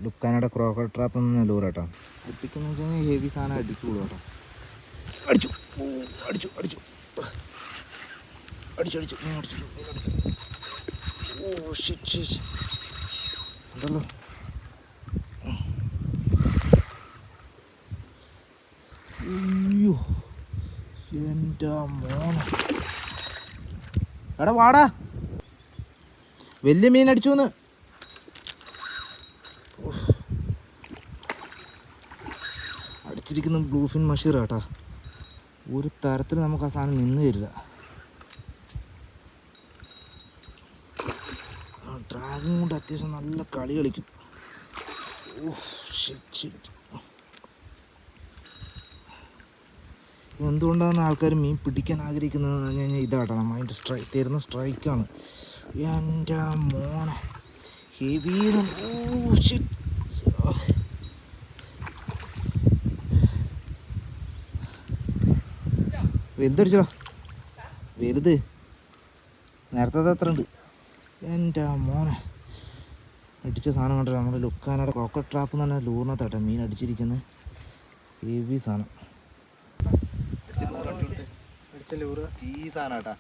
ലുക്കാനയുടെ Croker trap എന്ന ലൂറ് കേട്ടോ. അടുപ്പിക്കുന്ന വെച്ച് കഴിഞ്ഞാൽ ഹെവി സാധനം അടിക്കുള്ളൂ കേട്ടോ. അടിച്ചു അടിച്ചു അടിച്ചു അടിച്ചു അടിച്ചു നീ അടിച്ചു ഉണ്ടല്ലോ. അയ്യോ എൻ്റെ മോനെ, എടാ വാടാ, വലിയ മീൻ അടിച്ചു എന്ന്. അടിച്ചിരിക്കുന്ന ബ്ലൂഫിൻ മഷീർ കേട്ടാ. ഒരു തരത്തിൽ നമുക്ക് ആ സാധനം നിന്ന് തരില്ല. ഡ്രാഗൺ കൊണ്ട് അത്യാവശ്യം നല്ല കളി കളിക്കും. എന്തുകൊണ്ടാണ് ആൾക്കാർ മീൻ പിടിക്കാൻ ആഗ്രഹിക്കുന്നതെന്ന് പറഞ്ഞു കഴിഞ്ഞാൽ ഇതാട്ടോ, നമ്മൾ അതിൻ്റെ തരുന്ന സ്ട്രൈക്കാണ്. എൻ്റെ മോനെ ഹെവി. വലുതടിച്ചോ, വലുത് നേരത്തെ അത്ര ഉണ്ട്. എൻ്റെ മോനെ അടിച്ച സാധനം കണ്ടോ. നമ്മുടെ ലുക്കാനയുടെ ക്രോക്കർ ട്രാപ്പ് എന്ന് പറഞ്ഞാൽ ലൂറിനകത്താട്ടെ മീൻ അടിച്ചിരിക്കുന്നത്. ഹെവി സാധനം. ഈ സാധനം കേട്ടാ